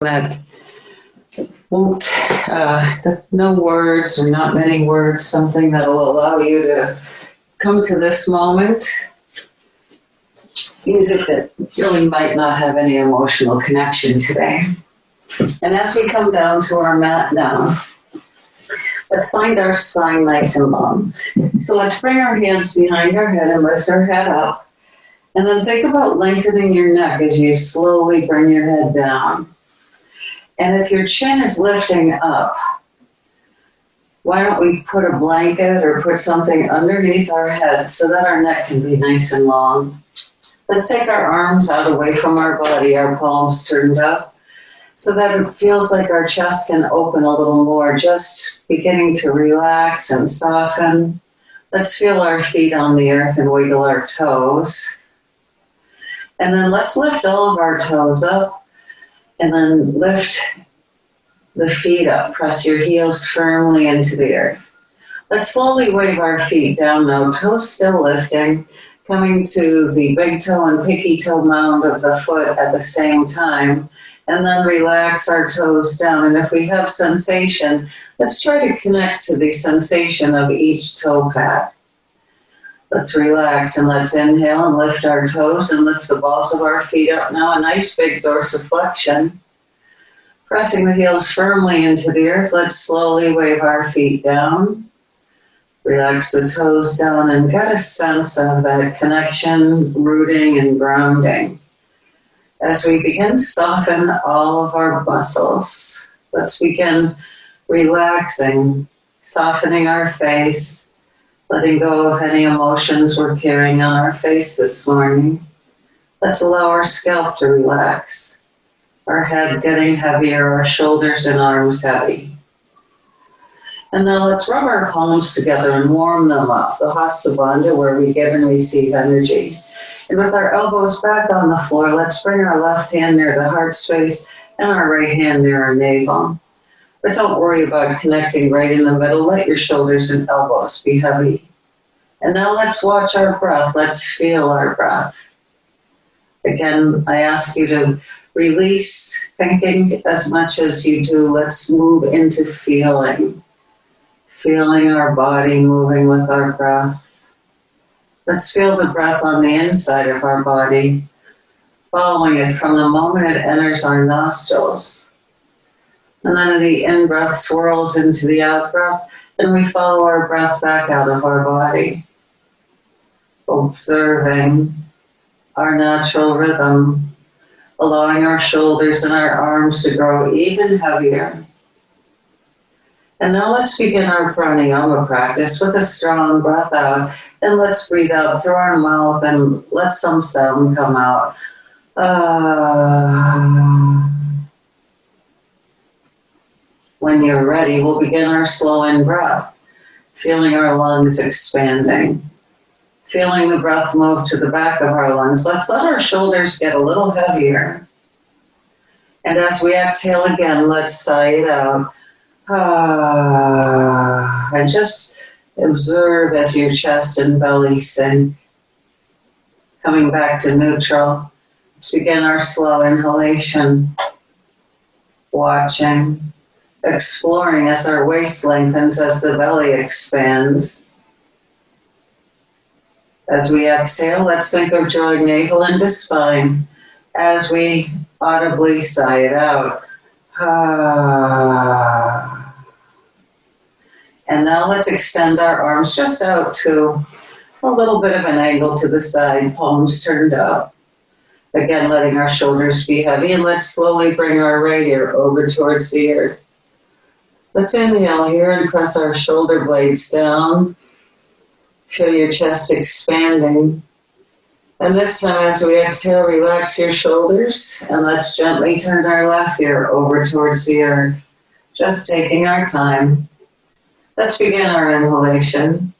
that won't, no words or not many words, something that will allow you to come to this moment. Music that really might not have any emotional connection today. And as we come down to our mat now, let's find our spine nice and long. So let's bring our hands behind our head and lift our head up. And then think about lengthening your neck as you slowly bring your head down. And if your chin is lifting up, why don't we put a blanket or put something underneath our head so that our neck can be nice and long. Let's take our arms out away from our body, our palms turned up, so that it feels like our chest can open a little more, just beginning to relax and soften. Let's feel our feet on the earth and wiggle our toes. And then let's lift all of our toes up and then lift the feet up. Press your heels firmly into the earth. Let's slowly wave our feet down now, toes still lifting, coming to the big toe and pinky toe mound of the foot at the same time. And then relax our toes down. And if we have sensation, let's try to connect to the sensation of each toe pad. Let's relax and let's inhale and lift our toes and lift the balls of our feet up now. A nice big dorsiflexion. Pressing the heels firmly into the earth, let's slowly wave our feet down. Relax the toes down and get a sense of that connection, rooting, and grounding. As we begin to soften all of our muscles, let's begin relaxing, softening our face, letting go of any emotions we're carrying on our face this morning. Let's allow our scalp to relax, our head getting heavier, our shoulders and arms heavy. And now let's rub our palms together and warm them up, the Hasta Bandha, where we give and receive energy. And with our elbows back on the floor, let's bring our left hand near the heart space and our right hand near our navel. But don't worry about connecting right in the middle. Let your shoulders and elbows be heavy. And now let's watch our breath. Let's feel our breath. Again, I ask you to release thinking as much as you do. Let's move into feeling. Feeling our body moving with our breath. Let's feel the breath on the inside of our body, following it from the moment it enters our nostrils. And then the in-breath swirls into the out-breath, and we follow our breath back out of our body. Observing our natural rhythm, allowing our shoulders and our arms to grow even heavier. And now let's begin our pranayama practice with a strong breath out. And let's breathe out through our mouth and let some sound come out. When you're ready, we'll begin our slow in breath, feeling our lungs expanding. Feeling the breath move to the back of our lungs. Let's let our shoulders get a little heavier. And as we exhale again, let's sigh it out. And just observe as your chest and belly sink. Coming back to neutral. Let's begin our slow inhalation. Watching, exploring as our waist lengthens, as the belly expands. As we exhale, let's think of drawing navel into spine as we audibly sigh it out. And now let's extend our arms just out to a little bit of an angle to the side, palms turned up. Again, letting our shoulders be heavy, and let's slowly bring our right ear over towards the earth. Let's inhale here and press our shoulder blades down. Feel your chest expanding. And this time as we exhale, relax your shoulders, and let's gently turn our left ear over towards the earth. Just taking our time. Let's begin our inhalation.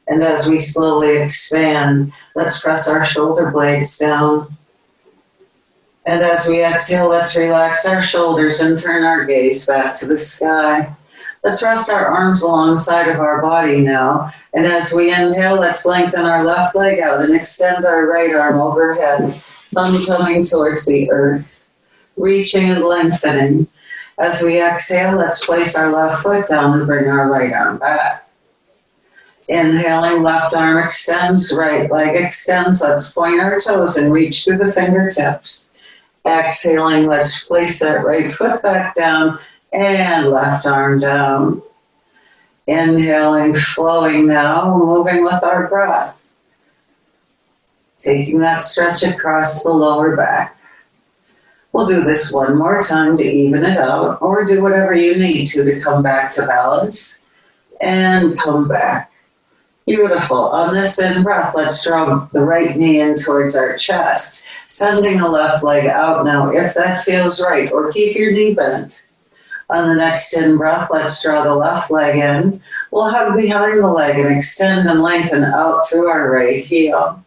And as we slowly expand, let's press our shoulder blades down. And as we exhale, let's relax our shoulders and turn our gaze back to the sky. Let's rest our arms alongside of our body now. And as we inhale, let's lengthen our left leg out and extend our right arm overhead, thumb coming towards the earth. reaching and lengthening. As we exhale, let's place our left foot down and bring our right arm back. Inhaling, left arm extends, right leg extends. Let's point our toes and reach through the fingertips. Exhaling, let's place that right foot back down and left arm down. Inhaling, flowing now, moving with our breath. Taking that stretch across the lower back. We'll do this one more time to even it out, or do whatever you need to come back to balance and come back. Beautiful. On this in-breath, let's draw the right knee in towards our chest, sending the left leg out now if that feels right, or keep your knee bent. On the next in-breath, let's draw the left leg in. We'll hug behind the leg and extend and lengthen out through our right heel.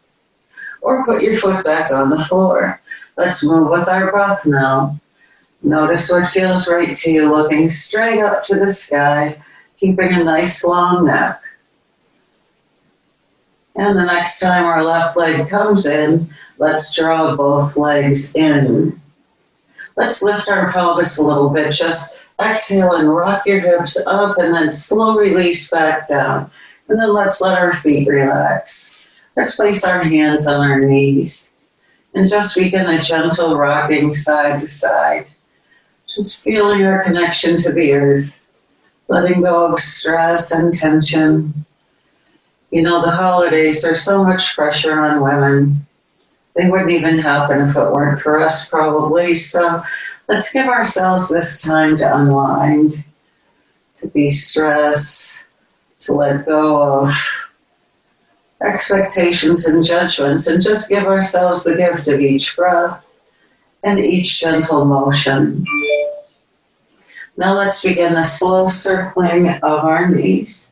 Or put your foot back on the floor. Let's move with our breath now. Notice what feels right to you, looking straight up to the sky, keeping a nice long neck. And the next time our left leg comes in, let's draw both legs in. Let's lift our pelvis a little bit. Just exhale and rock your hips up and then slow release back down. And then let's let our feet relax. Let's place our hands on our knees and just begin a gentle rocking side to side. Just feeling our connection to the earth, letting go of stress and tension. You know, the holidays are so much pressure on women. They wouldn't even happen if it weren't for us, probably. So let's give ourselves this time to unwind, to de-stress, to let go of expectations and judgments, and just give ourselves the gift of each breath and each gentle motion. Now let's begin a slow circling of our knees,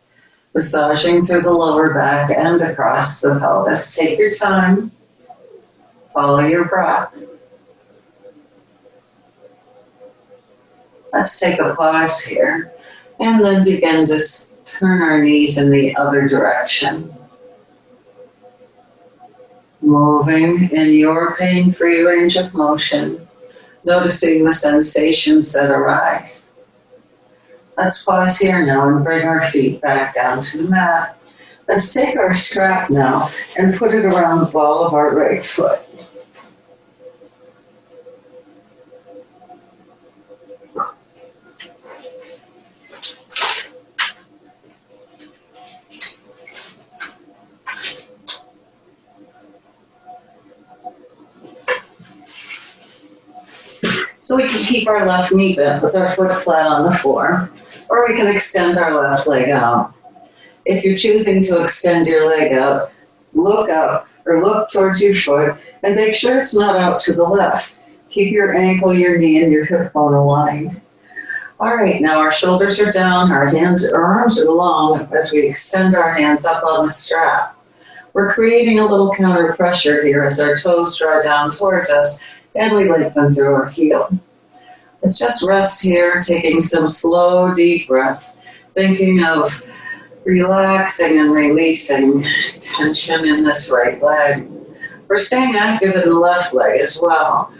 massaging through the lower back and across the pelvis. Take your time. Follow your breath. Let's take a pause here and then begin to turn our knees in the other direction. Moving in your pain-free range of motion, noticing the sensations that arise. Let's pause here now and bring our feet back down to the mat. Let's take our strap now and put it around the ball of our right foot. So we can keep our left knee bent with our foot flat on the floor, or we can extend our left leg out. If you're choosing to extend your leg out, look up or look towards your foot and make sure it's not out to the left. Keep your ankle, your knee, and your hip bone aligned. All right, now our shoulders are down, our arms are long as we extend our hands up on the strap. We're creating a little counter pressure here as our toes draw down towards us and we lengthen through our heel. Let's just rest here, taking some slow, deep breaths, thinking of relaxing and releasing tension in this right leg. We're staying active in the left leg as well.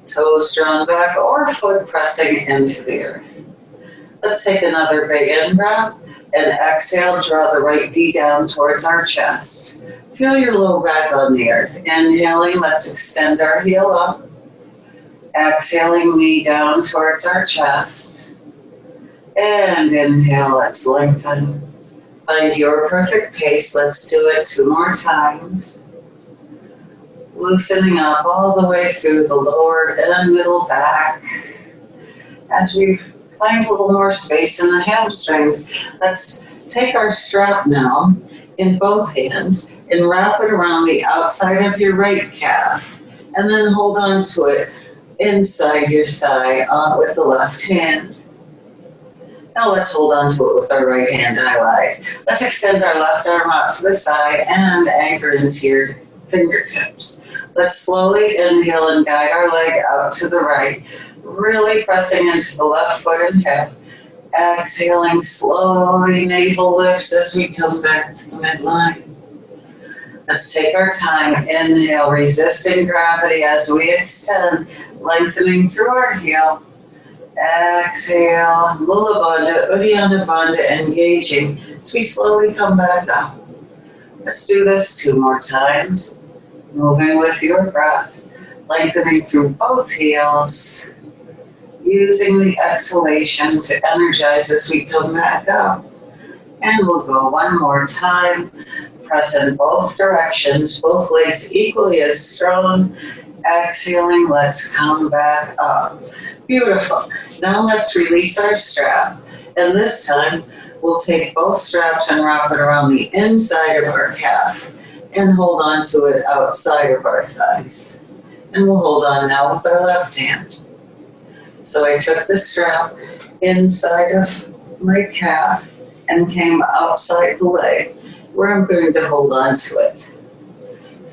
Toes drawn back or foot pressing into the earth. Let's take another big in-breath and exhale, draw the right knee down towards our chest. Feel your low back on the earth. Inhaling, let's extend our heel up. Exhaling, knee down towards our chest. And inhale, let's lengthen. Find your perfect pace. Let's do it 2 more times. Loosening up all the way through the lower and middle back. As we find a little more space in the hamstrings, let's take our strap now in both hands and wrap it around the outside of your right calf. And then hold on to it inside your thigh with the left hand. Now let's hold on to it with our right hand, I lied. Let's extend our left arm out to the side and anchor into your fingertips. Let's slowly inhale and guide our leg out to the right, really pressing into the left foot and hip. Exhaling slowly, navel lifts as we come back to the midline. Let's take our time. Inhale, resisting gravity as we extend. lengthening through our heel. Exhale, Mula Bandha, Uddiyana Bandha, engaging as we slowly come back up. Let's do this 2 more times. Moving with your breath, lengthening through both heels, using the exhalation to energize as we come back up. And we'll go 1 more time. Press in both directions, both legs equally as strong. Exhaling, let's come back up. Beautiful. Now let's release our strap. And this time, we'll take both straps and wrap it around the inside of our calf and hold on to it outside of our thighs. And we'll hold on now with our left hand. So I took the strap inside of my calf and came outside the leg where I'm going to hold on to it.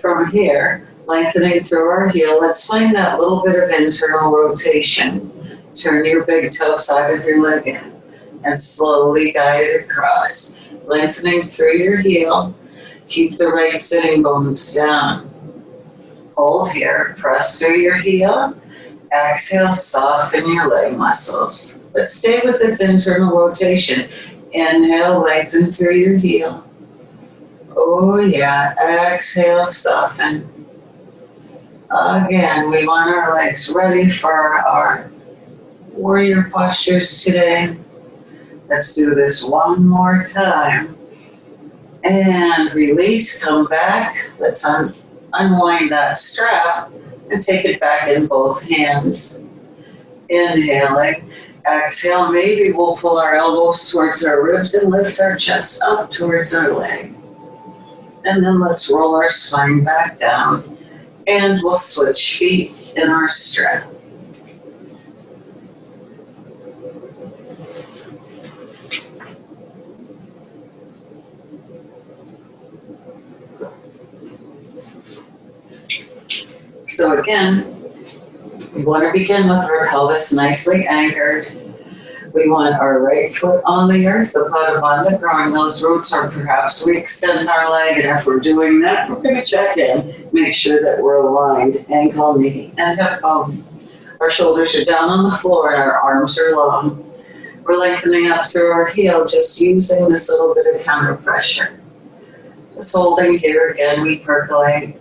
From here, lengthening through our heel, let's find that little bit of internal rotation. Turn your big toe side of your leg in and slowly guide it across. Lengthening through your heel, keep the right sitting bones down. Hold here, press through your heel. Exhale, soften your leg muscles. But stay with this internal rotation. Inhale, lengthen through your heel. Oh yeah, exhale, soften. Again, we want our legs ready for our warrior postures today. Let's do this 1 more time. And release, come back. Let's unwind that strap and take it back in both hands. Inhaling. Exhale, maybe we'll pull our elbows towards our ribs and lift our chest up towards our leg. And then let's roll our spine back down. And we'll switch feet in our strap. So again, we want to begin with our pelvis nicely anchored. We want our right foot on the earth, the Pada Bandha, growing those roots, or perhaps we extend our leg, and if we're doing that, we're going to check in, make sure that we're aligned, ankle, knee, and hip bone. Our shoulders are down on the floor and our arms are long. We're lengthening up through our heel, just using this little bit of counter pressure. Just holding here again, we percolate.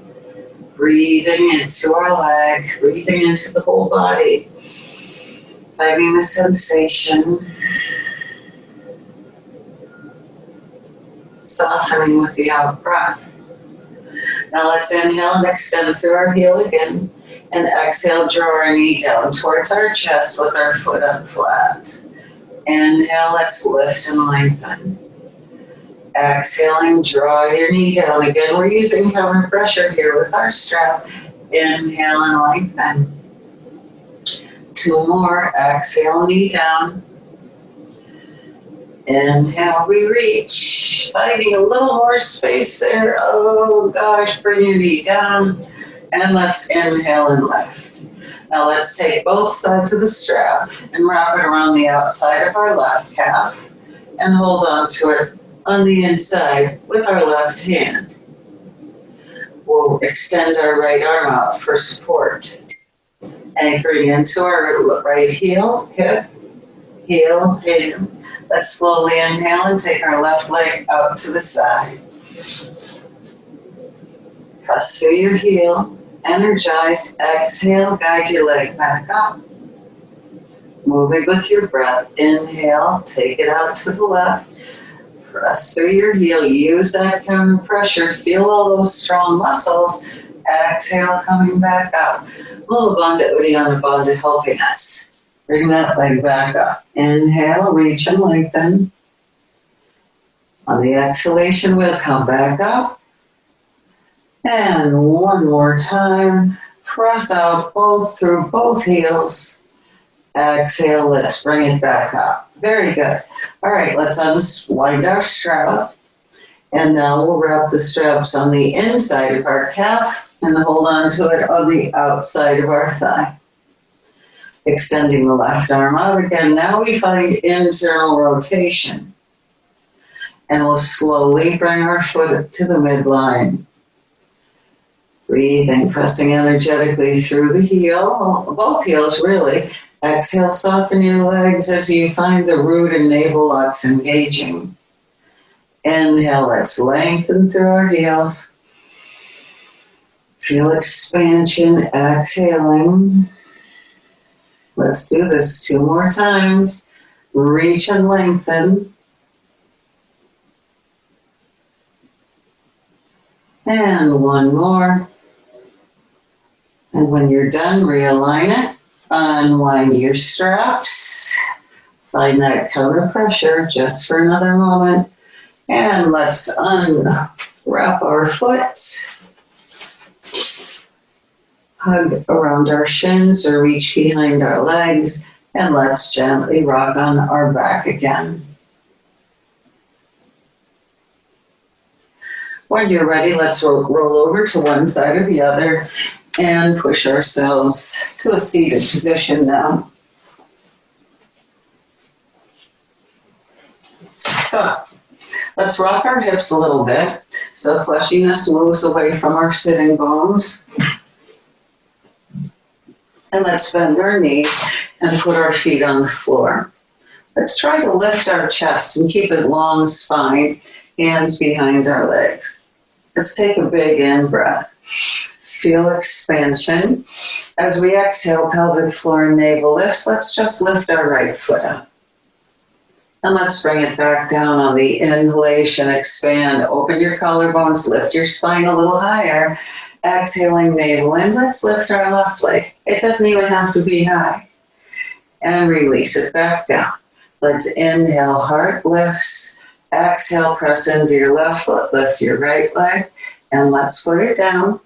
Breathing into our leg, breathing into the whole body, finding the sensation, softening with the out breath. Now let's inhale and extend through our heel again, and exhale, draw our knee down towards our chest with our foot up flat. Inhale, let's lift and lengthen. Exhaling, draw your knee down. Again, we're using counter pressure here with our strap. Inhale and lengthen. 2 more. Exhale, knee down. Inhale, we reach. Finding a little more space there. Oh gosh, bring your knee down. And let's inhale and lift. Now let's take both sides of the strap and wrap it around the outside of our left calf and hold on to it on the inside with our left hand. We'll extend our right arm out for support. Anchoring into our right heel, hip, heel, hand. Let's slowly inhale and take our left leg out to the side. Press through your heel, energize, exhale, guide your leg back up. Moving with your breath, inhale, take it out to the left. Press through your heel, use that counter pressure, feel all those strong muscles. Exhale, coming back up. Mula Bandha, Uddiyana Bandha helping us. Bring that leg back up. Inhale, reach and lengthen. On the exhalation, we'll come back up. And 1 more time. Press out both through both heels. Exhale, let's bring it back up. Very good. All right, let's unwind our strap. And now we'll wrap the straps on the inside of our calf and hold on to it on the outside of our thigh. Extending the left arm out again. Now we find internal rotation. And we'll slowly bring our foot to the midline. Breathing, pressing energetically through the heel, both heels really. Exhale, soften your legs as you find the root and navel locks engaging. Inhale, let's lengthen through our heels. Feel expansion, exhaling. Let's do this 2 more times. Reach and lengthen. And 1 more. And when you're done, realign it. Unwind your straps. Find that counter pressure just for another moment. And let's unwrap our foot. Hug around our shins or reach behind our legs. And let's gently rock on our back again. When you're ready, let's roll over to one side or the other and push ourselves to a seated position now. So let's rock our hips a little bit so fleshiness moves away from our sitting bones. And let's bend our knees and put our feet on the floor. Let's try to lift our chest and keep it long spine, hands behind our legs. Let's take a big in breath. Feel expansion. As we exhale, pelvic floor and navel lifts. Let's just lift our right foot up. And let's bring it back down on the inhalation. Expand. Open your collarbones. Lift your spine a little higher. Exhaling, navel in. Let's lift our left leg. It doesn't even have to be high. And release it back down. Let's inhale, heart lifts. Exhale, press into your left foot. Lift your right leg. And let's put it down.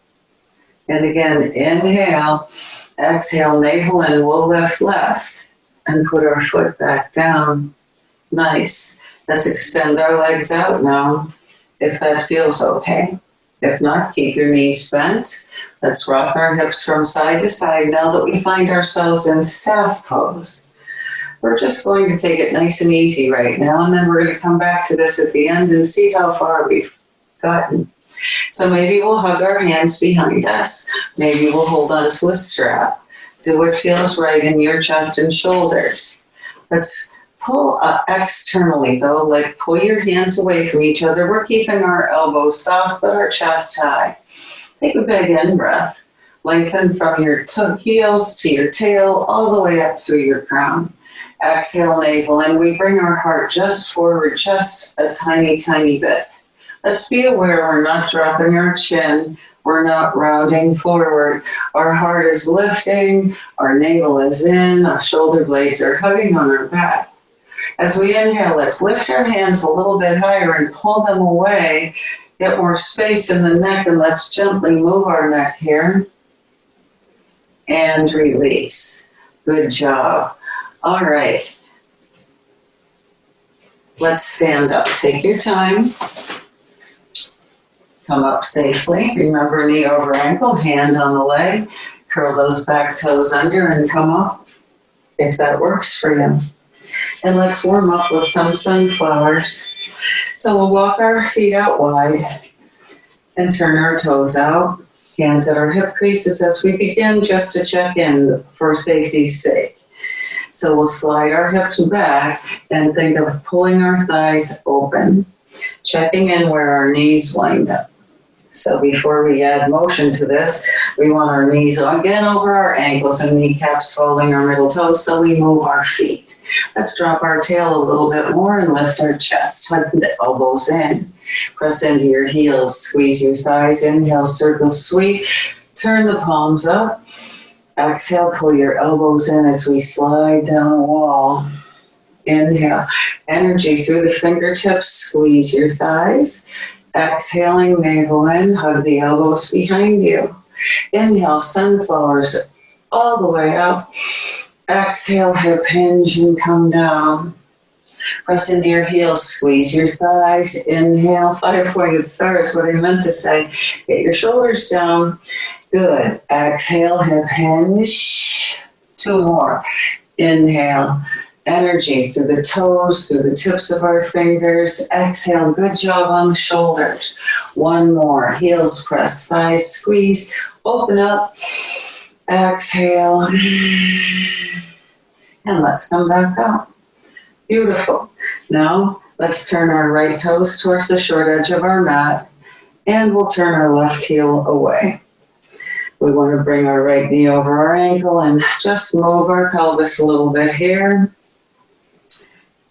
And again, inhale. Exhale, navel in. We'll lift left. And put our foot back down. Nice. Let's extend our legs out now, if that feels okay. If not, keep your knees bent. Let's rock our hips from side to side now that we find ourselves in staff pose. We're just going to take it nice and easy right now, and then we're going to come back to this at the end and see how far we've gotten. So maybe we'll hug our hands behind us. Maybe we'll hold on to a strap. Do what feels right in your chest and shoulders. Let's pull externally though, like pull your hands away from each other. We're keeping our elbows soft but our chest high. Take a big in breath. Lengthen from your heels to your tail all the way up through your crown. Exhale, navel in. We bring our heart just forward, just a tiny, tiny bit. Let's be aware we're not dropping our chin. We're not rounding forward. Our heart is lifting. Our navel is in. Our shoulder blades are hugging on our back. As we inhale, let's lift our hands a little bit higher and pull them away. Get more space in the neck, and let's gently move our neck here. And release. Good job. All right. Let's stand up. Take your time. Come up safely. Remember, knee over ankle, hand on the leg. Curl those back toes under and come up if that works for you. And let's warm up with some sunflowers. So we'll walk our feet out wide and turn our toes out. Hands at our hip creases as we begin, just to check in for safety's sake. So we'll slide our hips back and think of pulling our thighs open, checking in where our knees wind up. So before we add motion to this, we want our knees again over our ankles and kneecaps following our middle toes so we move our feet. Let's drop our tail a little bit more and lift our chest. Hug the elbows in. Press into your heels. Squeeze your thighs. Inhale, circle sweep. Turn the palms up. Exhale, pull your elbows in as we slide down the wall. Inhale. Energy through the fingertips. Squeeze your thighs. Exhaling, navel in. Hug the elbows behind you. Inhale, sunflowers all the way up. Exhale, hip hinge and come down. Press into your heels, squeeze your thighs. Inhale, five-pointed star is what I meant to say. Get your shoulders down. Good. Exhale, hip hinge. Two more. Inhale. energy through the toes, through the tips of our fingers. Exhale, good job on the shoulders. One more, heels press, thighs squeeze, open up. Exhale. And let's come back up. Beautiful. Now, let's turn our right toes towards the short edge of our mat, and we'll turn our left heel away. We want to bring our right knee over our ankle and just move our pelvis a little bit here.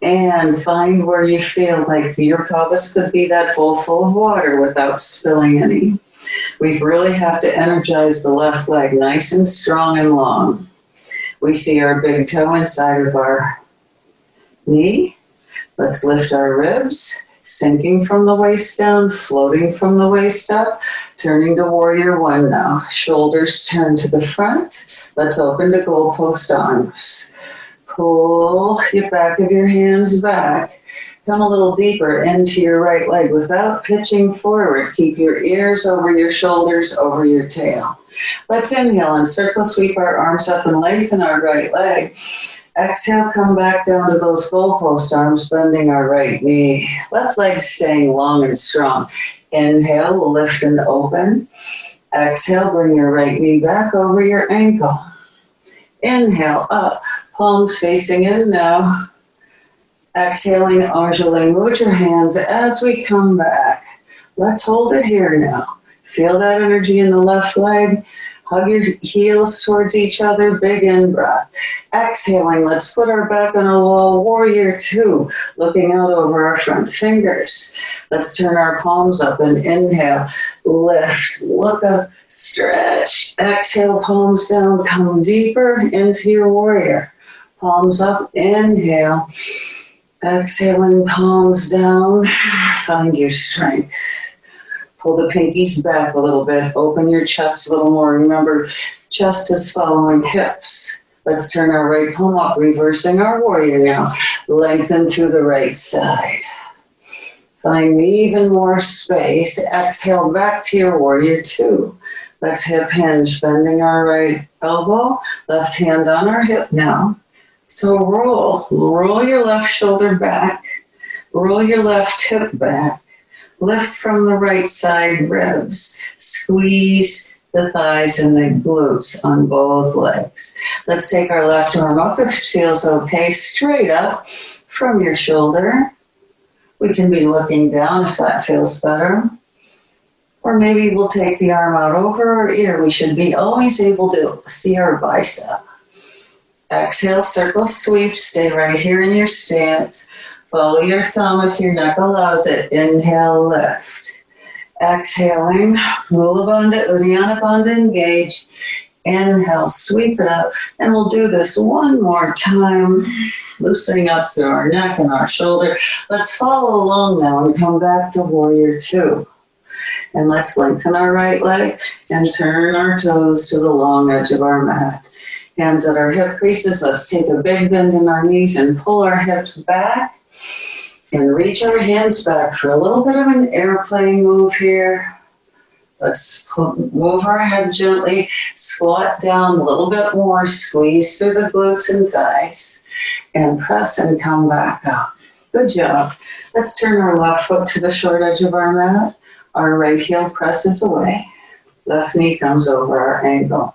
And find where you feel like your pelvis could be that bowl full of water without spilling any. We really have to energize the left leg nice and strong and long. We see our big toe inside of our knee. Let's lift our ribs, sinking from the waist down, floating from the waist up, turning to warrior one now. Shoulders turn to the front. Let's open to goalpost arms. Pull your back of your hands back. Come a little deeper into your right leg without pitching forward. Keep your ears over your shoulders, over your tail. Let's inhale and circle sweep our arms up and lengthen our right leg. Exhale, come back down to those goalpost arms, bending our right knee. Left leg staying long and strong. Inhale, we'll lift and open. Exhale, bring your right knee back over your ankle. Inhale, up, palms facing in now. Exhaling, Anjali, move your hands as we come back. Let's hold it here now. Feel that energy in the left leg. Hug your heels towards each other, big in-breath. Exhaling, let's put our back on a wall, warrior two, looking out over our front fingers. Let's turn our palms up and inhale, lift, look up, stretch. Exhale, palms down, come deeper into your warrior. Palms up, inhale. Exhaling, palms down, find your strength. Pull the pinkies back a little bit. Open your chest a little more. Remember, chest is following hips. Let's turn our right palm up, reversing our warrior now. Lengthen to the right side. Find even more space. Exhale back to your warrior two. Let's hip hinge, bending our right elbow. Left hand on our hip now. So roll your left shoulder back. Roll your left hip back. Lift from the right side ribs. Squeeze the thighs and the glutes on both legs. Let's take our left arm up if it feels okay, straight up from your shoulder. We can be looking down if that feels better. Or maybe we'll take the arm out over our ear. We should be always able to see our bicep. Exhale, circle sweep. Stay right here in your stance. Follow your thumb if your neck allows it. Inhale, lift. Exhaling, Mula Bandha, Uddiyana Bandha, engage. Inhale, sweep it up. And we'll do this one more time, loosening up through our neck and our shoulder. Let's follow along now and come back to warrior two. And let's lengthen our right leg and turn our toes to the long edge of our mat. Hands at our hip creases. Let's take a big bend in our knees and pull our hips back. And reach our hands back for a little bit of an airplane move here. Let's move our head gently, squat down a little bit more, squeeze through the glutes and thighs, and press and come back up. Good job. Let's turn our left foot to the short edge of our mat. Our right heel presses away. Left knee comes over our ankle.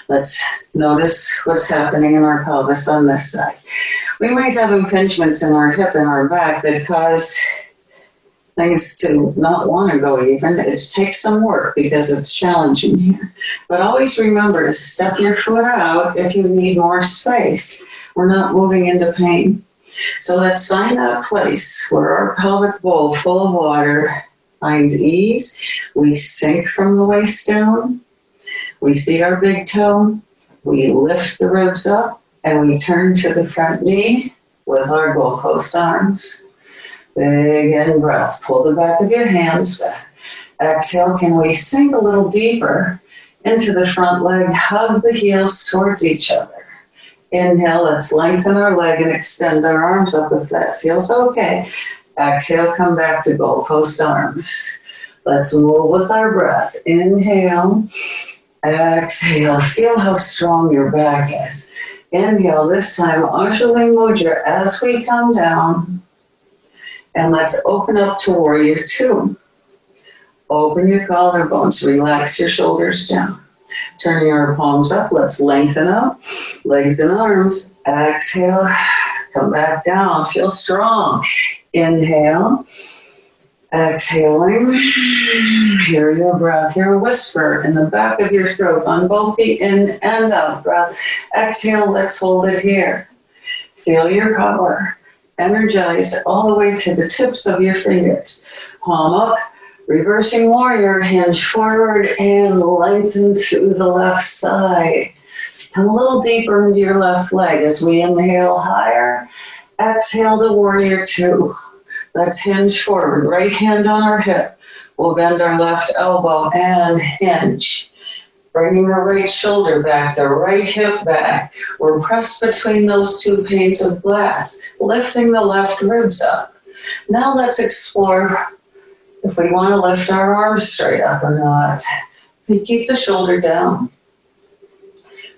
Let's notice what's happening in our pelvis on this side. We might have impingements in our hip and our back that cause things to not want to go even. It takes some work because it's challenging here. But always remember to step your foot out if you need more space. We're not moving into pain. So let's find that place where our pelvic bowl full of water finds ease. We sink from the waist down. We see our big toe. We lift the ribs up. And we turn to the front knee with our goalpost arms. Big in breath. Pull the back of your hands back. Exhale, can we sink a little deeper into the front leg? Hug the heels towards each other. Inhale, let's lengthen our leg and extend our arms up if that feels okay. Exhale, come back to goalpost arms. Let's move with our breath. Inhale. Exhale. Feel how strong your back is. Inhale, this time, Anjali Mudra as we come down. And let's open up to Warrior Two. Open your collarbones, relax your shoulders down. Turn your palms up, let's lengthen up, legs and arms. Exhale, come back down, feel strong. Inhale, exhaling, hear your breath, hear a whisper in the back of your throat on both the in and out breath. Exhale, let's hold it here. Feel your power. Energize all the way to the tips of your fingers. Palm up, reversing warrior, hinge forward and lengthen through the left side. Come a little deeper into your left leg as we inhale higher. Exhale to Warrior Two. Let's hinge forward, right hand on our hip. We'll bend our left elbow and hinge. Bringing the right shoulder back, the right hip back. We're pressed between those two panes of glass, lifting the left ribs up. Now let's explore if we want to lift our arms straight up or not. We keep the shoulder down.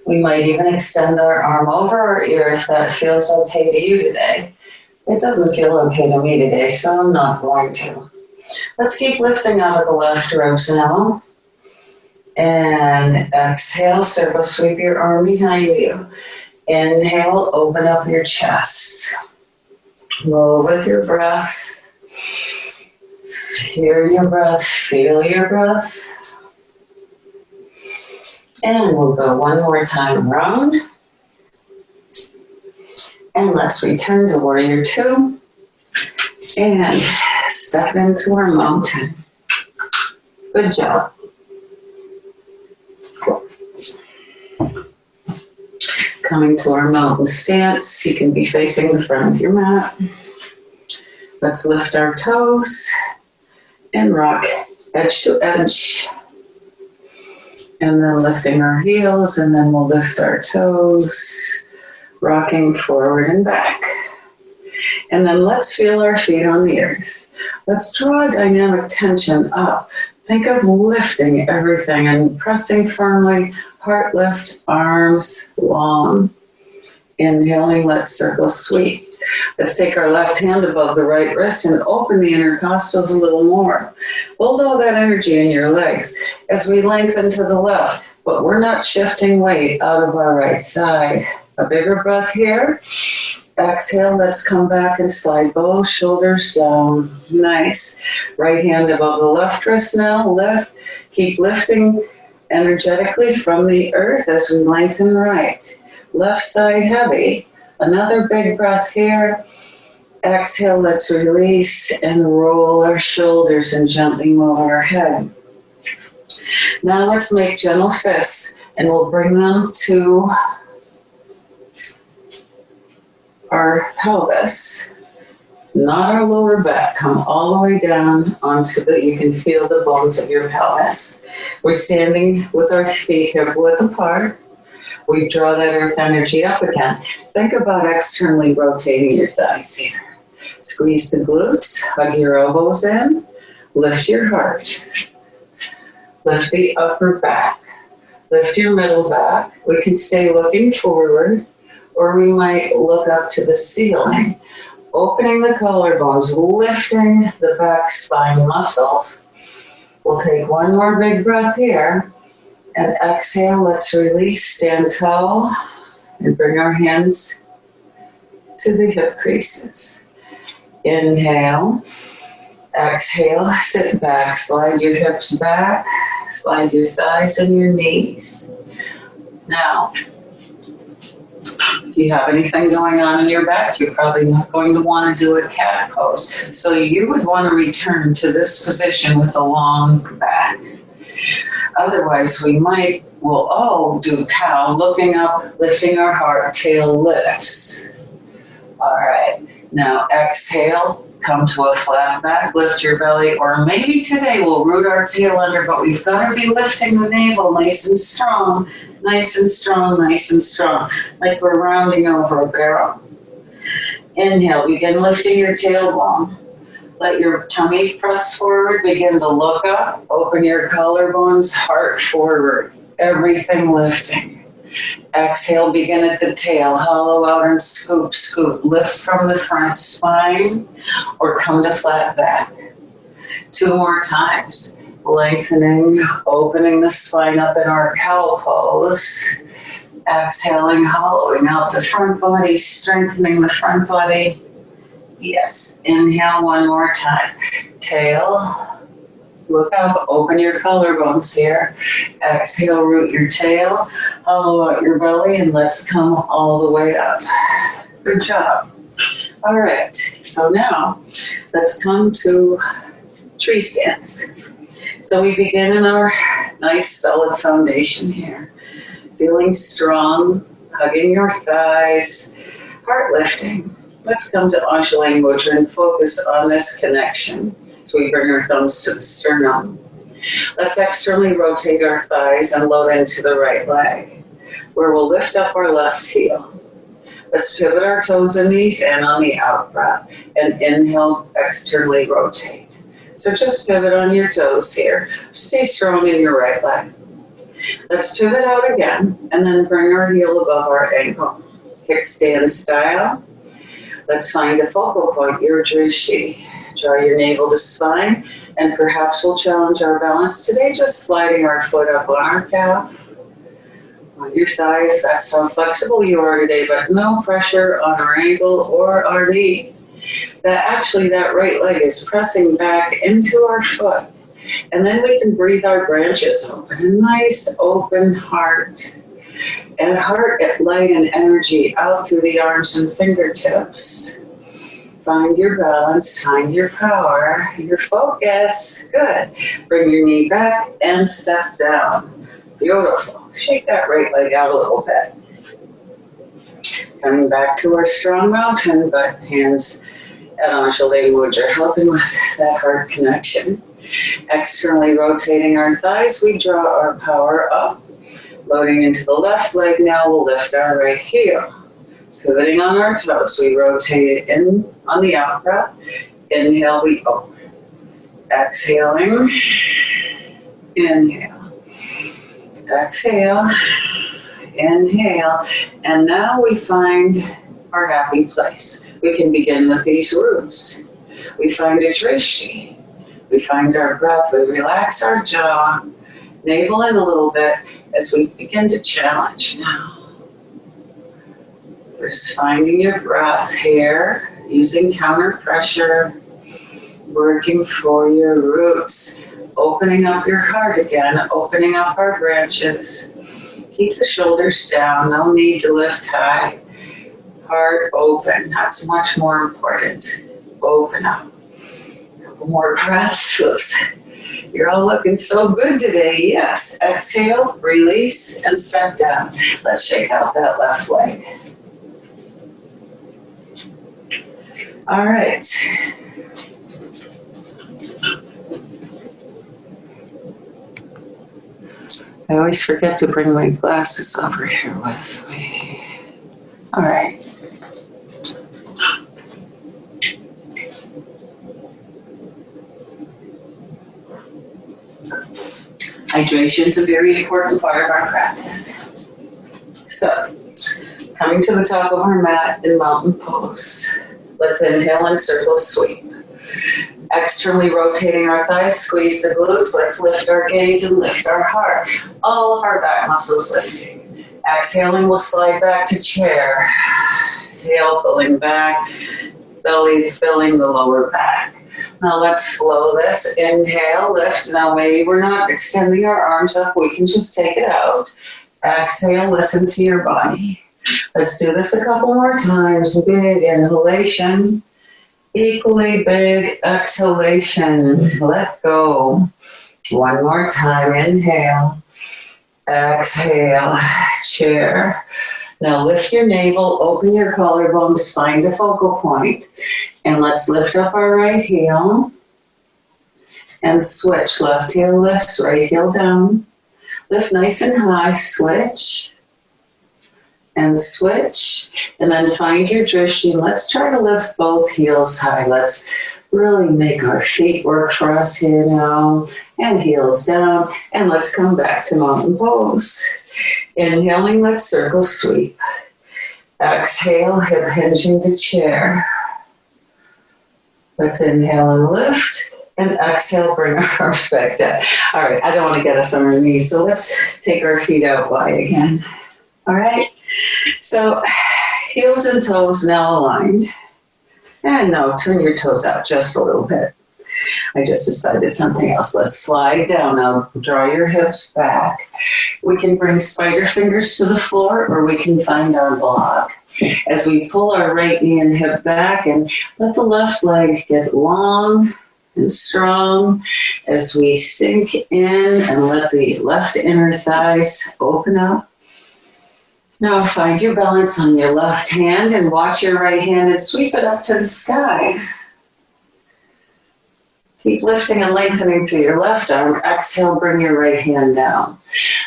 We might even extend our arm over our ear if that feels okay to you today. It doesn't feel okay to me today, so I'm not going to. Let's keep lifting out of the left ribs now. And exhale, circle sweep your arm behind you. Inhale, open up your chest. Move with your breath. Hear your breath, feel your breath. And we'll go one more time around. And let's return to Warrior Two. And step into our mountain. Good job. Coming to our mountain stance, you can be facing the front of your mat. Let's lift our toes and rock edge to edge. And then lifting our heels, and then we'll lift our toes, rocking forward and back. And then let's feel our feet on the earth. Let's draw dynamic tension up. Think of lifting everything and pressing firmly. Heart lift, arms long. Inhaling, let's circle sweep. Let's take our left hand above the right wrist and open the intercostals a little more. Hold all that energy in your legs as we lengthen to the left, but we're not shifting weight out of our right side. A bigger breath here. Exhale, let's come back and slide both shoulders down. Nice. Right hand above the left wrist now. Lift. Keep lifting energetically from the earth as we lengthen right. Left side heavy. Another big breath here. Exhale, let's release and roll our shoulders and gently move our head. Now let's make gentle fists and we'll bring them to our pelvis, not our lower back. Come all the way down onto you can feel the bones of your pelvis. We're standing with our feet hip width apart. We draw that earth energy up again. Think about externally rotating your thighs here. Squeeze the glutes, hug your elbows in, lift your heart. Lift the upper back. Lift your middle back. We can stay looking forward, or we might look up to the ceiling. Opening the collarbones, lifting the back spine muscles. We'll take one more big breath here. And exhale, let's release, stand tall, and bring our hands to the hip creases. Inhale, exhale, sit back, slide your hips back, slide your thighs and your knees. Now, if you have anything going on in your back, you're probably not going to want to do a cat pose. So you would want to return to this position with a long back. Otherwise, we'll all do cow, looking up, lifting our heart, tail lifts. All right, now exhale, come to a flat back, lift your belly, or maybe today we'll root our tail under, but we've got to be lifting the navel nice and strong, nice and strong, nice and strong, like we're rounding over a barrel. Inhale, begin lifting your tailbone. Let your tummy press forward, begin to look up, open your collarbones, heart forward, everything lifting. Exhale, begin at the tail, hollow out and scoop, scoop. Lift from the front spine or come to flat back. 2 more times. Lengthening, opening the spine up in our cow pose. Exhaling, hollowing out the front body, strengthening the front body. Yes, inhale 1 more time. Tail. Look up, open your collarbones here. Exhale, root your tail, hollow out your belly, and let's come all the way up. Good job. All right, so now let's come to tree stance. So we begin in our nice solid foundation here. Feeling strong, hugging your thighs, heart lifting. Let's come to Anjali Mudra and focus on this connection. So we bring our thumbs to the sternum. Let's externally rotate our thighs and load into the right leg, where we'll lift up our left heel. Let's pivot our toes and knees in on the out breath and inhale, externally rotate. So just pivot on your toes here. Stay strong in your right leg. Let's pivot out again and then bring our heel above our ankle. Kickstand style. Let's find a focal point, your drishti. Draw your navel to spine, and perhaps we'll challenge our balance today, just sliding our foot up on our calf, on your thigh, if that's how flexible you are today, but no pressure on our ankle or our knee. That right leg is pressing back into our foot. And then we can breathe our branches open, a nice open heart. And heart light and energy out through the arms and fingertips. Find your balance, find your power, your focus. Good. Bring your knee back and step down. Beautiful. Shake that right leg out a little bit. Coming back to our strong mountain, but hands at Anjali Mudra, helping with that heart connection. Externally rotating our thighs, we draw our power up. Loading into the left leg, now we'll lift our right heel. Pivoting on our toes, we rotate it in on the out breath. Inhale, we open. Exhaling. Inhale. Exhale. Inhale. And now we find our happy place. We can begin with these roots. We find a drishti. We find our breath. We relax our jaw. Navel in a little bit as we begin to challenge now. We're just finding your breath here, using counter pressure, working for your roots, opening up your heart again, opening up our branches. Keep the shoulders down, no need to lift high. Heart open, that's much more important. Open up. A couple more breaths. Oops. You're all looking so good today. Yes. Exhale, release, and step down. Let's shake out that left leg. All right. I always forget to bring my glasses over here with me. All right. Hydration is a very important part of our practice. So, coming to the top of our mat in mountain pose. Let's inhale and circle sweep. Externally rotating our thighs, squeeze the glutes. Let's lift our gaze and lift our heart. All of our back muscles lifting. Exhaling, we'll slide back to chair. Tail pulling back, belly filling the lower back. Now let's flow this. Inhale, lift. Now maybe we're not extending our arms up. We can just take it out. Exhale, listen to your body. Let's do this a couple more times. Big inhalation. Equally big exhalation. Let go. One more time. Inhale. Exhale. Chair. Now lift your navel, open your collarbones, find a focal point. And let's lift up our right heel. And switch. Left heel lifts, right heel down. Lift nice and high. Switch. And switch, and then find your drishti. Let's try to lift both heels high. Let's really make our feet work for us here now. And heels down. And let's come back to mountain pose. Inhaling, let's circle sweep. Exhale, hip hinge into chair. Let's inhale and lift. And exhale, bring our arms back down. All right, I don't want to get us on our knees, so let's take our feet out wide again. All right, so heels and toes now aligned. And now turn your toes out just a little bit. I just decided something else. Let's slide down now. Draw your hips back. We can bring spider fingers to the floor, or we can find our block. As we pull our right knee and hip back and let the left leg get long and strong as we sink in and let the left inner thighs open up. Now find your balance on your left hand and watch your right hand and sweep it up to the sky. Keep lifting and lengthening through your left arm. Exhale, bring your right hand down.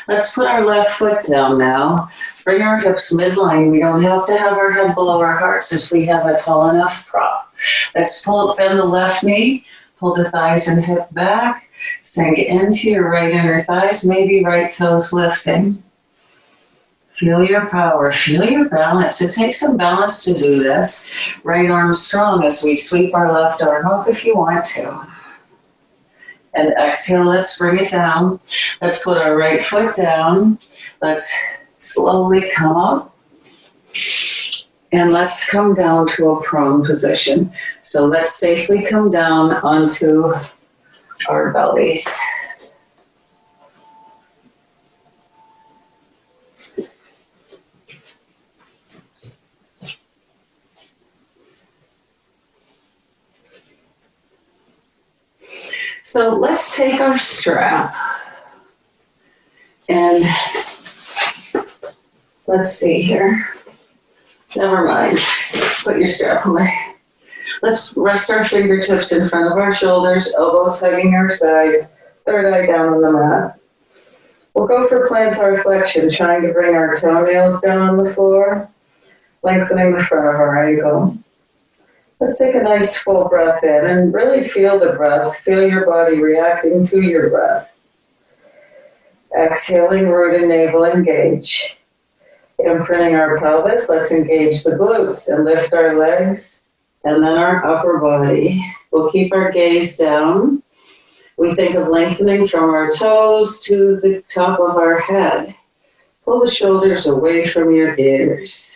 Let's put our left foot down now. Bring our hips midline. We don't have to have our head below our hearts if we have a tall enough prop. Let's bend the left knee. Pull the thighs and hip back. Sink into your right inner thighs, maybe right toes lifting. Feel your power, feel your balance. It takes some balance to do this. Right arm strong as we sweep our left arm up if you want to. And exhale, let's bring it down. Let's put our right foot down. Let's slowly come up. And let's come down to a prone position. So let's safely come down onto our bellies. So let's take our strap and let's see here. Never mind. Put your strap away. Let's rest our fingertips in front of our shoulders, elbows hugging our sides, third eye down on the mat. We'll go for plantar flexion, trying to bring our toenails down on the floor, lengthening the front of our ankle. Let's take a nice full breath in and really feel the breath. Feel your body reacting to your breath. Exhaling, root and navel engage. Imprinting our pelvis, let's engage the glutes and lift our legs and then our upper body. We'll keep our gaze down. We think of lengthening from our toes to the top of our head. Pull the shoulders away from your ears.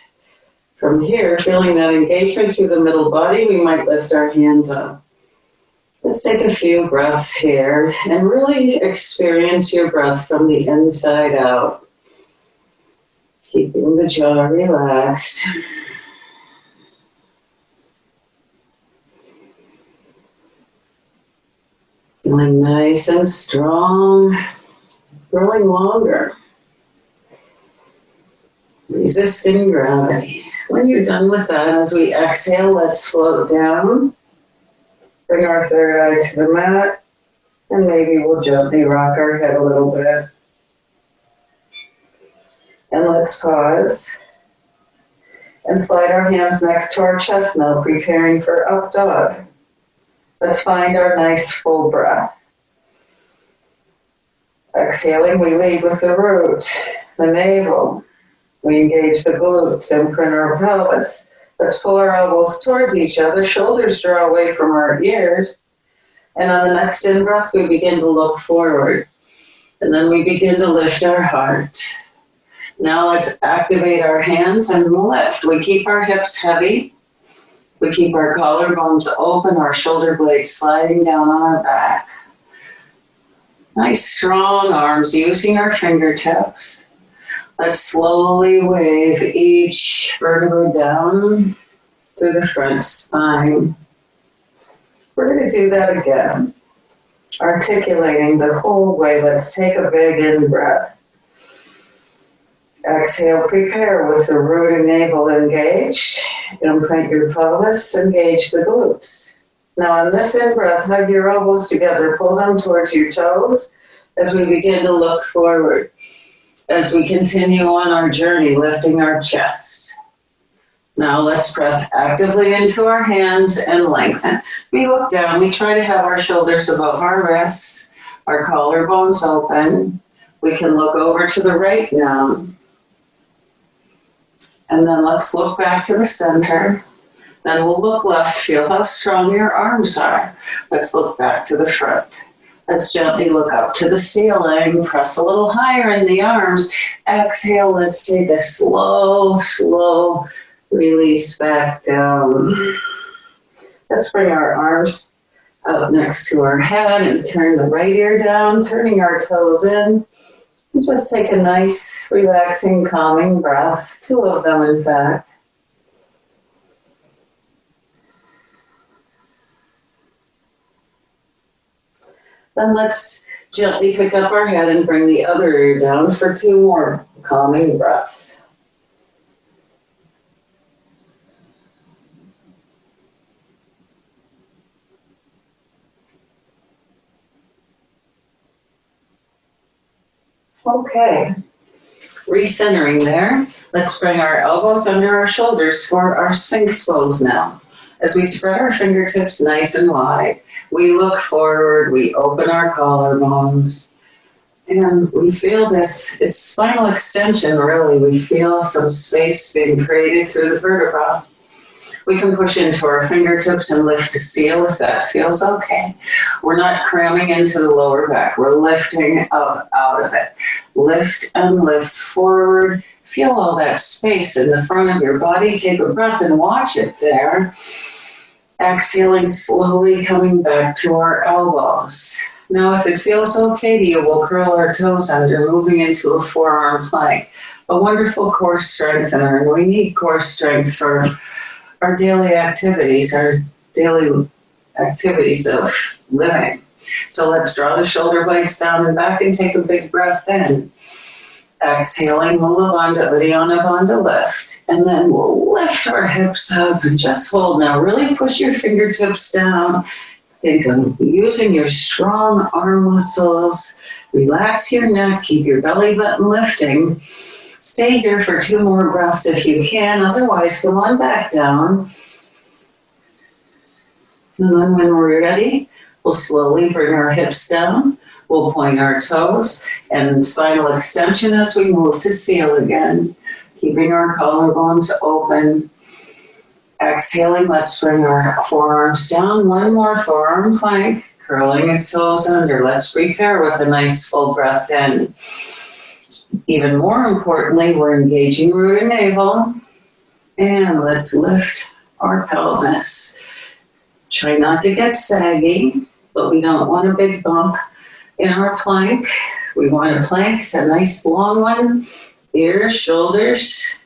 From here, feeling that engagement through the middle body, we might lift our hands up. Let's take a few breaths here and really experience your breath from the inside out. Keeping the jaw relaxed. Feeling nice and strong, growing longer. Resisting gravity. When you're done with that, as we exhale, let's float down. Bring our third eye to the mat, and maybe we'll gently rock our head a little bit. And let's pause and slide our hands next to our chest now, preparing for up dog. Let's find our nice full breath. Exhaling, we lead with the root, the navel. We engage the glutes, imprint our pelvis. Let's pull our elbows towards each other, shoulders draw away from our ears. And on the next in-breath, we begin to look forward. And then we begin to lift our heart. Now let's activate our hands and lift. We keep our hips heavy. We keep our collarbones open, our shoulder blades sliding down on our back. Nice strong arms using our fingertips. Let's slowly wave each vertebra down through the front spine. We're going to do that again. Articulating the whole way. Let's take a big in-breath. Exhale, prepare with the root and navel engaged. Imprint your pelvis, engage the glutes. Now on this in-breath, hug your elbows together, pull them towards your toes as we begin to look forward. As we continue on our journey, lifting our chest. Now let's press actively into our hands and lengthen. We look down, we try to have our shoulders above our wrists, our collarbones open. We can look over to the right now. And then let's look back to the center. Then we'll look left, feel how strong your arms are. Let's look back to the front. Let's gently look up to the ceiling, press a little higher in the arms. Exhale, let's take a slow, slow release back down. Let's bring our arms up next to our head and turn the right ear down, turning our toes in. And just take a nice, relaxing, calming breath, 2 of them in fact. Then let's gently pick up our head and bring the other ear down for 2 more calming breaths. Okay, recentering there. Let's bring our elbows under our shoulders for our Sphinx pose now. As we spread our fingertips nice and wide, we look forward, we open our collarbones, and we feel this, it's spinal extension really. We feel some space being created through the vertebra. We can push into our fingertips and lift to seal if that feels okay. We're not cramming into the lower back. We're lifting up out of it. Lift and lift forward. Feel all that space in the front of your body. Take a breath and watch it there. Exhaling, slowly coming back to our elbows. Now, if it feels okay to you, we'll curl our toes under, moving into a forearm plank. A wonderful core strengthener, and we need core strength for our daily activities of living. So let's draw the shoulder blades down and back and take a big breath in. Exhaling, Mula Bandha, Uddiyana Bandha, lift. And then we'll lift our hips up and just hold. Now really push your fingertips down. Think of using your strong arm muscles. Relax your neck, keep your belly button lifting. Stay here for 2 more breaths if you can. Otherwise, come on back down. And then when we're ready, we'll slowly bring our hips down. We'll point our toes and spinal extension as we move to seal again. Keeping our collarbones open. Exhaling, let's bring our forearms down. 1 more forearm plank. Curling your toes under. Let's prepare with a nice full breath in. Even more importantly, we're engaging root and navel. And let's lift our pelvis. Try not to get saggy, but we don't want a big bump in our plank. We want a plank, a nice long one. Ears, shoulders,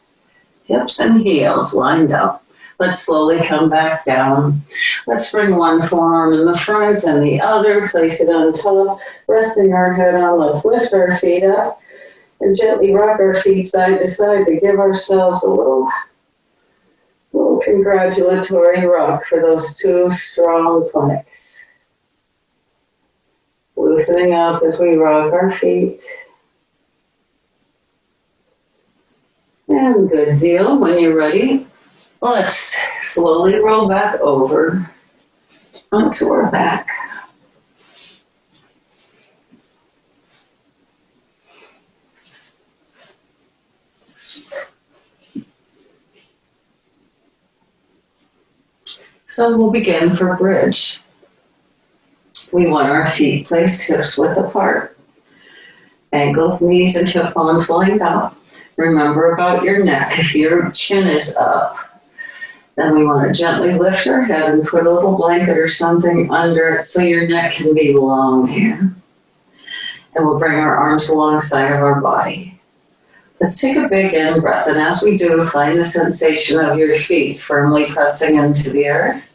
hips, and heels lined up. Let's slowly come back down. Let's bring 1 forearm in the front and the other. Place it on top, resting our head on. Let's lift our feet up and gently rock our feet side to side to give ourselves a little congratulatory rock for those 2 strong planks. Loosening up as we rock our feet. And good deal. When you're ready, let's slowly roll back over onto our back. So we'll begin for bridge. We want our feet placed hips width apart. Ankles, knees, and hip bones lined up. Remember about your neck. If your chin is up, then we want to gently lift our head and put a little blanket or something under it so your neck can be long here. And we'll bring our arms alongside of our body. Let's take a big in breath, and as we do, find the sensation of your feet firmly pressing into the earth.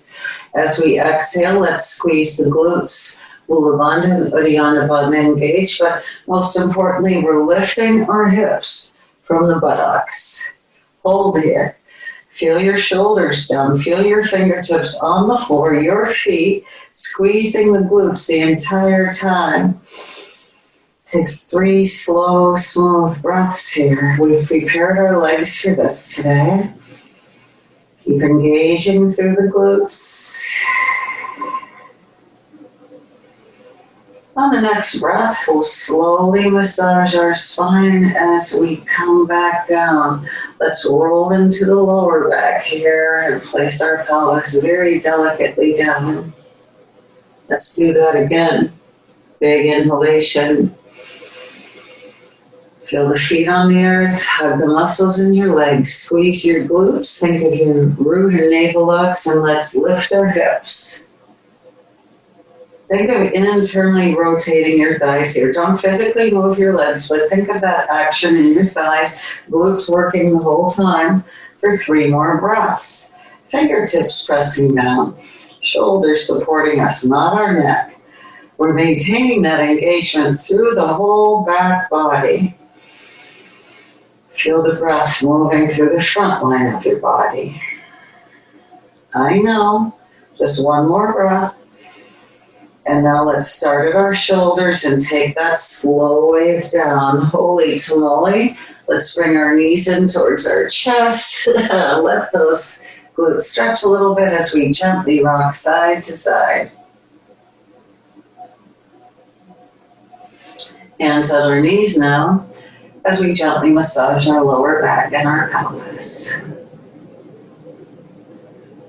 As we exhale, let's squeeze the glutes. Mula Bandha and Uddiyana Bandha engage, but most importantly, we're lifting our hips from the buttocks. Hold here. Feel your shoulders down. Feel your fingertips on the floor, your feet, squeezing the glutes the entire time. Takes 3 slow, smooth breaths here. We've prepared our legs for this today. Keep engaging through the glutes. On the next breath, we'll slowly massage our spine as we come back down. Let's roll into the lower back here and place our pelvis very delicately down. Let's do that again. Big inhalation. Feel the feet on the earth, hug the muscles in your legs, squeeze your glutes, think of your root and navel locks, and let's lift our hips. Think of internally rotating your thighs here. Don't physically move your legs, but think of that action in your thighs, glutes working the whole time for 3 more breaths. Fingertips pressing down, shoulders supporting us, not our neck. We're maintaining that engagement through the whole back body. Feel the breath moving through the front line of your body. I know, just 1 more breath. And now let's start at our shoulders and take that slow wave down. Holy tamale. Let's bring our knees in towards our chest. Let those glutes stretch a little bit as we gently rock side to side. Hands on our knees now as we gently massage our lower back and our pelvis.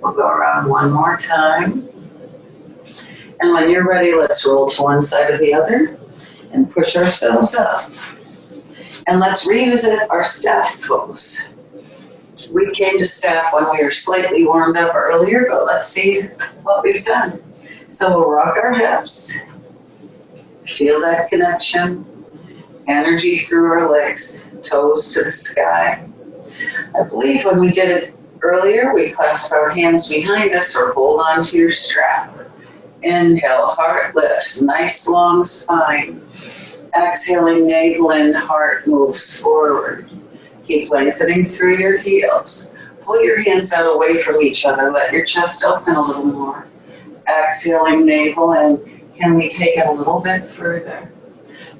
We'll go around 1 more time. And when you're ready, let's roll to one side or the other and push ourselves up. And let's revisit our staff pose. We came to staff when we were slightly warmed up earlier, but let's see what we've done. So we'll rock our hips. Feel that connection. Energy through our legs, toes to the sky. I believe when we did it earlier, we clasp our hands behind us or hold on to your strap. Inhale, heart lifts, nice long spine. Exhaling, navel in, heart moves forward. Keep lengthening through your heels. Pull your hands out away from each other. Let your chest open a little more. Exhaling, navel in. Can we take it a little bit further?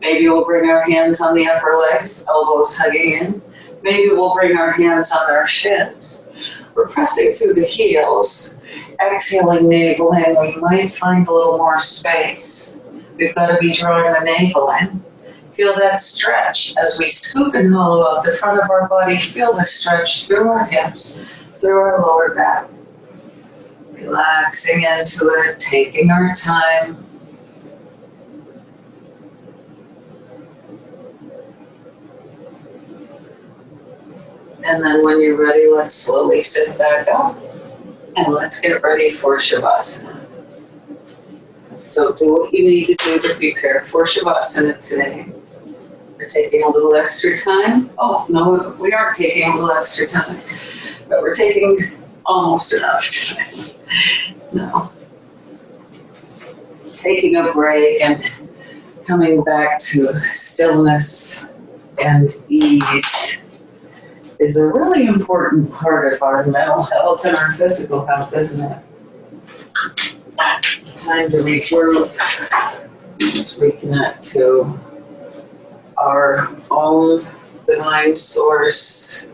Maybe we'll bring our hands on the upper legs, elbows hugging in. Maybe we'll bring our hands on our shins. We're pressing through the heels. Exhaling, navel in. We might find a little more space. We've got to be drawing the navel in. Feel that stretch as we scoop and hollow out the front of our body. Feel the stretch through our hips, through our lower back. Relaxing into it, taking our time. And then when you're ready, let's slowly sit back up. And let's get ready for Shavasana. So do what you need to do to prepare for Shavasana today. We're taking a little extra time. Oh, no, we aren't taking a little extra time. But we're taking almost enough time. No. Taking a break and coming back to stillness and ease is a really important part of our mental health and our physical health, isn't it? Time to regroup, to reconnect to our own divine source,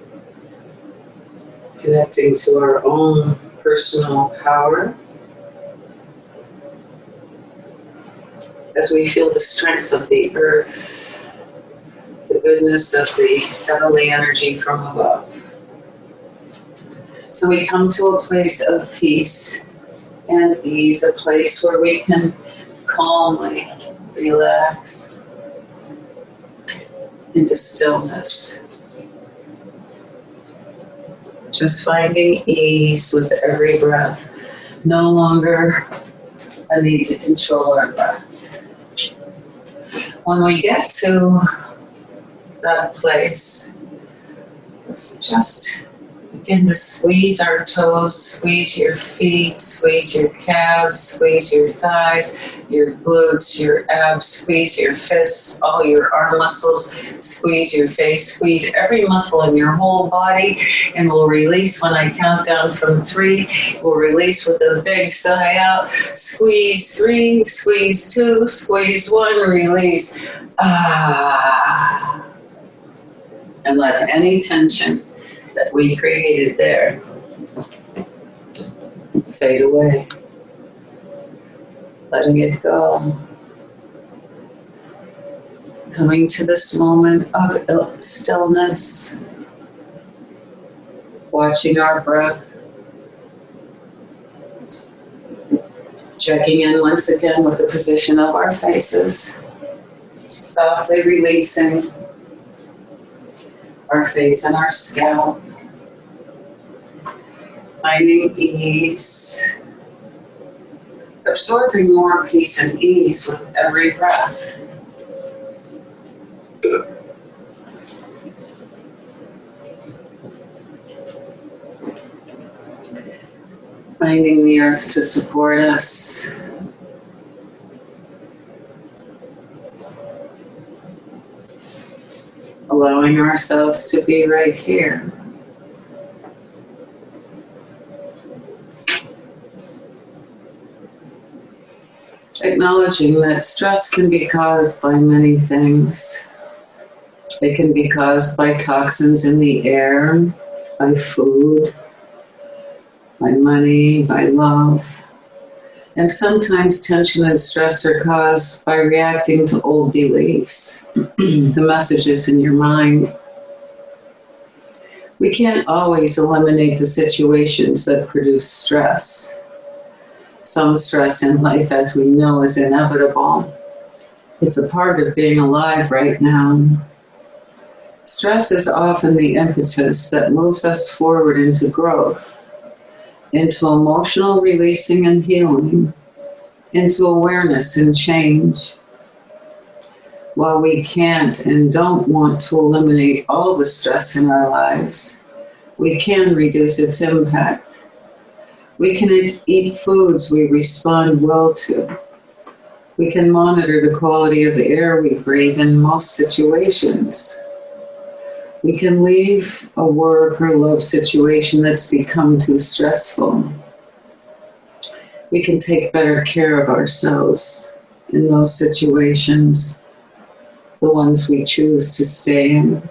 connecting to our own personal power. As we feel the strength of the earth, the goodness of the heavenly energy from above. So we come to a place of peace and ease, a place where we can calmly relax into stillness. Just finding ease with every breath. No longer a need to control our breath. When we get to that place, let's just begin to squeeze our toes, squeeze your feet, squeeze your calves, squeeze your thighs, your glutes, your abs, squeeze your fists, all your arm muscles, squeeze your face, squeeze every muscle in your whole body, and we'll release when I count down from 3. We'll release with a big sigh out. Squeeze 3, squeeze 2, squeeze 1, release. And let any tension that we created there fade away. Letting it go. coming to this moment of stillness, watching our breath, checking in once again with the position of our faces, softly releasing our face and our scalp, finding ease, absorbing more peace and ease with every breath. Finding the earth to support us. Allowing ourselves to be right here. Acknowledging that stress can be caused by many things. It can be caused by toxins in the air, by food, by money, by love. And sometimes tension and stress are caused by reacting to old beliefs, the messages in your mind. We can't always eliminate the situations that produce stress. Some stress in life, as we know, is inevitable. It's a part of being alive right now. Stress is often the impetus that moves us forward into growth, into emotional releasing and healing, into awareness and change. While we can't and don't want to eliminate all the stress in our lives, we can reduce its impact. We can eat foods we respond well to. We can monitor the quality of the air we breathe in most situations. We can leave a work or love situation that's become too stressful. We can take better care of ourselves in those situations, the ones we choose to stay in.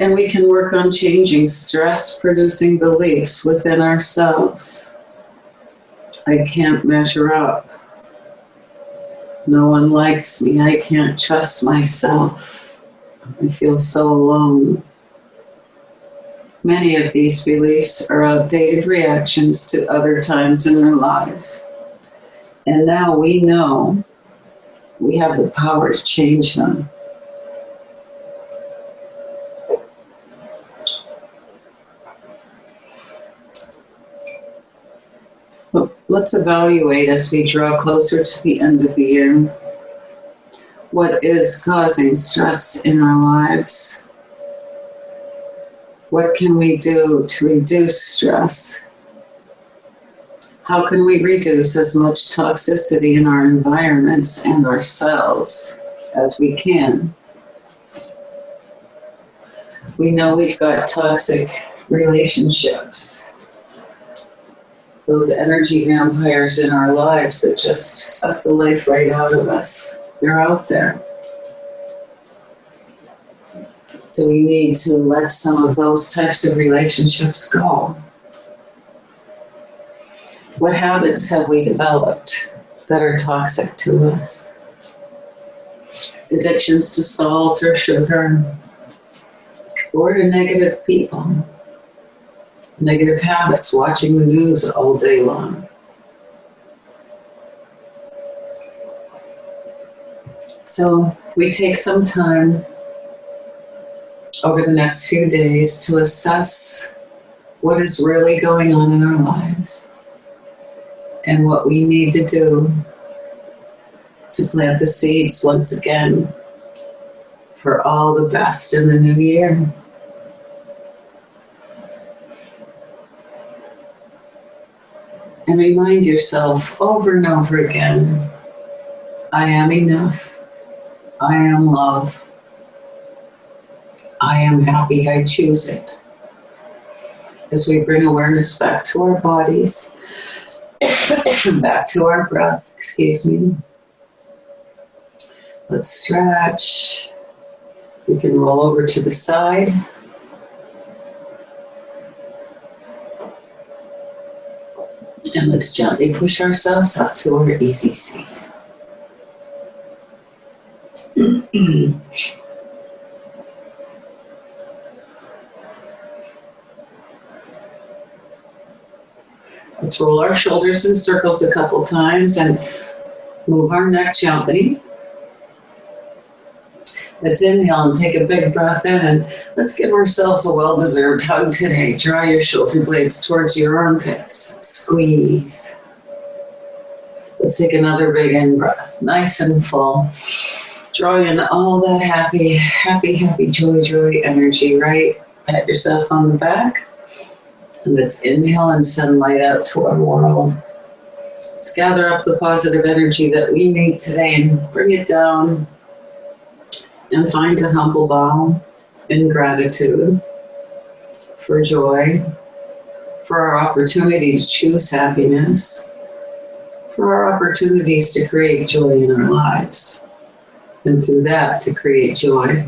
And we can work on changing stress-producing beliefs within ourselves. I can't measure up. No one likes me. I can't trust myself. I feel so alone. Many of these beliefs are outdated reactions to other times in our lives. And now we know we have the power to change them. But let's evaluate as we draw closer to the end of the year. What is causing stress in our lives? What can we do to reduce stress? How can we reduce as much toxicity in our environments and ourselves as we can? We know we've got toxic relationships, those energy vampires in our lives that just suck the life right out of us. They're out there. Do we need to let some of those types of relationships go? What habits have we developed that are toxic to us? Addictions to salt or sugar, or to negative people, negative habits, watching the news all day long. So we take some time over the next few days to assess what is really going on in our lives and what we need to do to plant the seeds once again for all the best in the new year. And remind yourself over and over again, I am enough. I am love. I am happy. I choose it. As we bring awareness back to our bodies, back to our breath, excuse me. Let's stretch. We can roll over to the side. And let's gently push ourselves up to our easy seat. Let's roll our shoulders in circles a couple times and move our neck gently. Let's inhale and take a big breath in, and let's give ourselves a well-deserved hug today. Draw your shoulder blades towards your armpits. Squeeze. Let's take another big in-breath, nice and full. Draw in all that happy, joy energy, right? Pat yourself on the back. And let's inhale and send light out to our world. Let's gather up the positive energy that we need today and bring it down and find a humble bow in gratitude for joy, for our opportunity to choose happiness, for our opportunities to create joy in our lives, and through that to create joy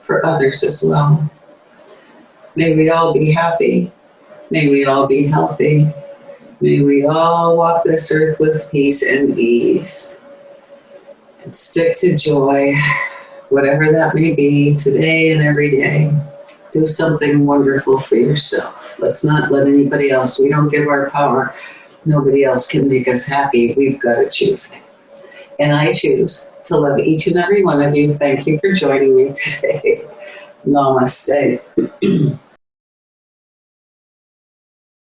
for others as well. May we all be happy. May we all be healthy. May we all walk this earth with peace and ease. And stick to joy, whatever that may be, today and every day. Do something wonderful for yourself. Let's not let anybody else, we don't give our power. Nobody else can make us happy. We've got to choose it. And I choose to love each and every one of you. Thank you for joining me today. Namaste.